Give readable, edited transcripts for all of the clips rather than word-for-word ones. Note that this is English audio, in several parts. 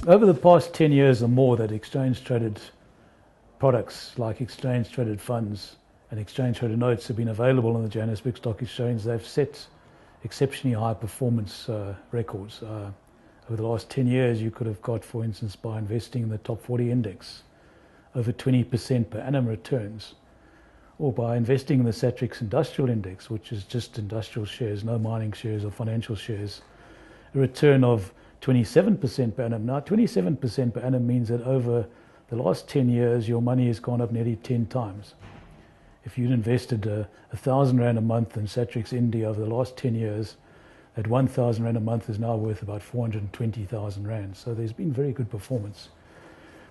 Over the past 10 years or more that exchange-traded products like exchange-traded funds and exchange-traded notes have been available on the Johannesburg Stock Exchange, they've set exceptionally high performance records. Over the last 10 years, you could have got, for instance, by investing in the top 40 index, over 20% per annum returns, or by investing in the Satrix Industrial Index, which is just industrial shares, no mining shares or financial shares, a return of 27% per annum. Now, 27% per annum means that over the last 10 years, your money has gone up nearly 10 times. If you'd invested 1,000 Rand a month in Satrix India over the last 10 years, that 1,000 Rand a month is now worth about 420,000 Rand. So there's been very good performance.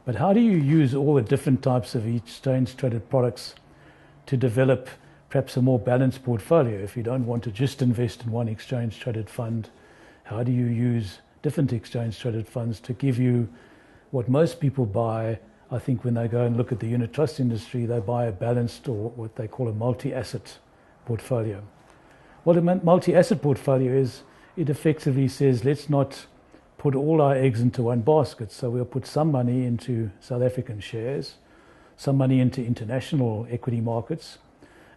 But how do you use all the different types of exchange-traded products to develop perhaps a more balanced portfolio? If you don't want to just invest in one exchange-traded fund, how do you use different exchange-traded funds to give you what most people buy? I think when they go and look at the unit trust industry, they buy a balanced, or what they call a multi-asset portfolio. What a multi-asset portfolio is, it effectively says, let's not put all our eggs into one basket. So we'll put some money into South African shares, some money into international equity markets,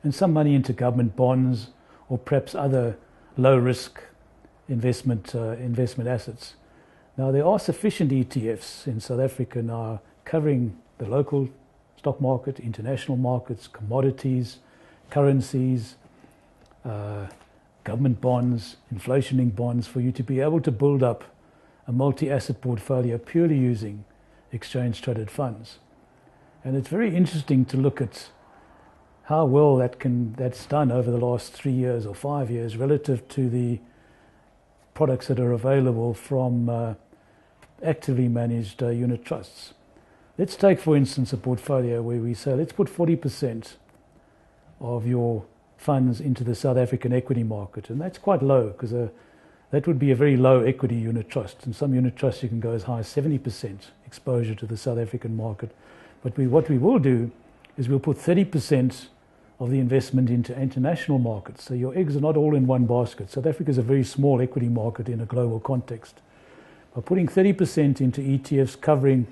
and some money into government bonds, or perhaps other low-risk investment assets. Now, there are sufficient ETFs in South Africa now covering the local stock market, international markets, commodities, currencies, government bonds, inflation-linked bonds, for you to be able to build up a multi-asset portfolio purely using exchange-traded funds. And it's very interesting to look at how well that's done over the last 3 years or 5 years relative to the products that are available from actively managed unit trusts. Let's take, for instance, a portfolio where we say, let's put 40% of your funds into the South African equity market. And that's quite low, because that would be a very low equity unit trust. In some unit trusts, you can go as high as 70% exposure to the South African market. But what we will do is we'll put 30% of the investment into international markets. So your eggs are not all in one basket. South Africa is a very small equity market in a global context. By putting 30% into ETFs covering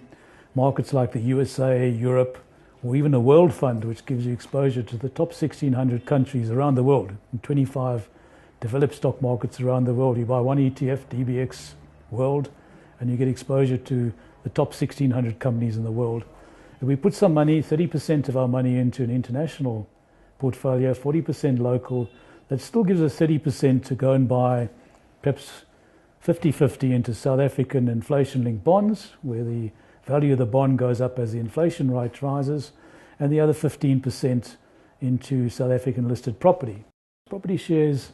markets like the USA, Europe, or even a world fund, which gives you exposure to the top 1,600 countries around the world, and 25 developed stock markets around the world. You buy one ETF, DBX World, and you get exposure to the top 1,600 companies in the world. If we put some money, 30% of our money, into an international portfolio, 40% local, that still gives us 30% to go and buy perhaps 50-50 into South African inflation-linked bonds, where the value of the bond goes up as the inflation rate rises, and the other 15% into South African listed property. Property shares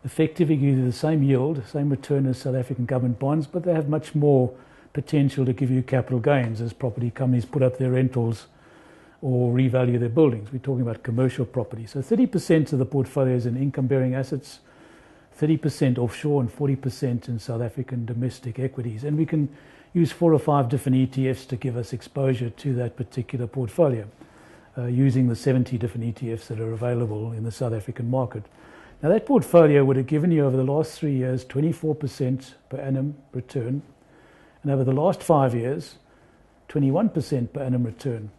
effectively give you the same yield, same return as South African government bonds, but they have much more potential to give you capital gains as property companies put up their rentals or revalue their buildings. We're talking about commercial property. So 30% of the portfolio is in income-bearing assets, 30% offshore, and 40% in South African domestic equities. And we can use 4 or 5 different ETFs to give us exposure to that particular portfolio, using the 70 different ETFs that are available in the South African market. Now, that portfolio would have given you over the last 3 years 24% per annum return, and over the last 5 years, 21% per annum return.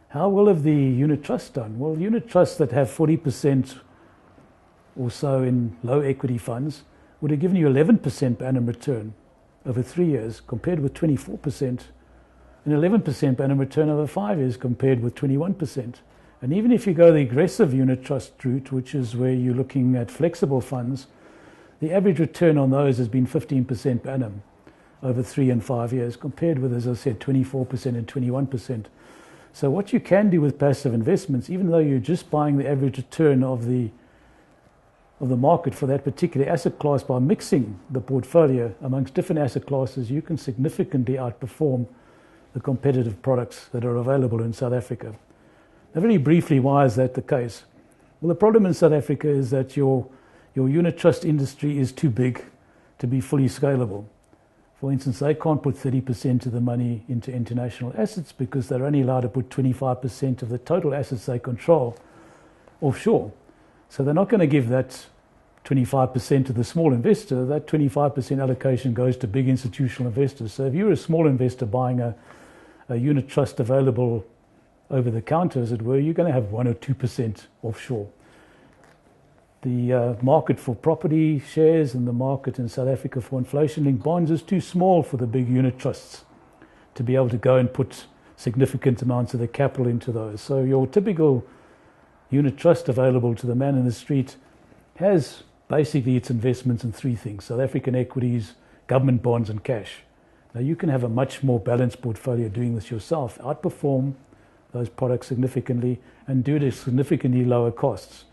How well have the unit trusts done? Well, unit trusts that have 40% or so in low equity funds would have given you 11% per annum return over 3 years, compared with 24%, and 11% per annum return over 5 years, compared with 21%. And even if you go the aggressive unit trust route, which is where you're looking at flexible funds, the average return on those has been 15% per annum over 3 and 5 years, compared with, as I said, 24% and 21%. So what you can do with passive investments, even though you're just buying the average return of the market for that particular asset class, by mixing the portfolio amongst different asset classes, you can significantly outperform the competitive products that are available in South Africa. Now, very briefly, why is that the case? Well, the problem in South Africa is that your unit trust industry is too big to be fully scalable. For instance, they can't put 30% of the money into international assets because they're only allowed to put 25% of the total assets they control offshore. So they're not going to give that 25% to the small investor, that 25% allocation goes to big institutional investors. So if you're a small investor buying a unit trust available over the counter, as it were, you're going to have 1 or 2% offshore. The market for property shares and the market in South Africa for inflation-linked bonds is too small for the big unit trusts to be able to go and put significant amounts of their capital into those. So your typical unit trust available to the man in the street has basically its investments in three things: South African equities, government bonds, and cash. Now you can have a much more balanced portfolio doing this yourself, outperform those products significantly, and do it at significantly lower costs.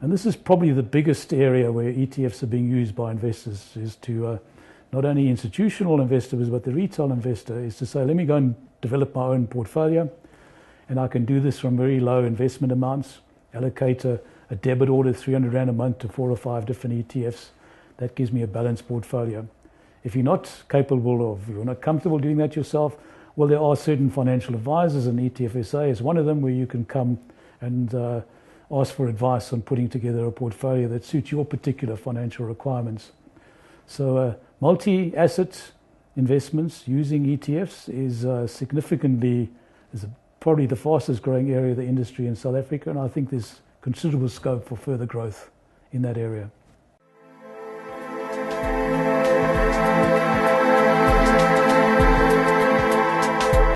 And this is probably the biggest area where ETFs are being used by investors, is to not only institutional investors, but the retail investor, is to say, let me go and develop my own portfolio, and I can do this from very low investment amounts, allocate a debit order, 300 Rand a month, to 4 or 5 different ETFs. That gives me a balanced portfolio. If you're not capable of, you're not comfortable doing that yourself, well, there are certain financial advisors, and ETFSA is one of them, where you can come and ask for advice on putting together a portfolio that suits your particular financial requirements. So multi-asset investments using ETFs is probably the fastest growing area of the industry in South Africa, and I think there's considerable scope for further growth in that area.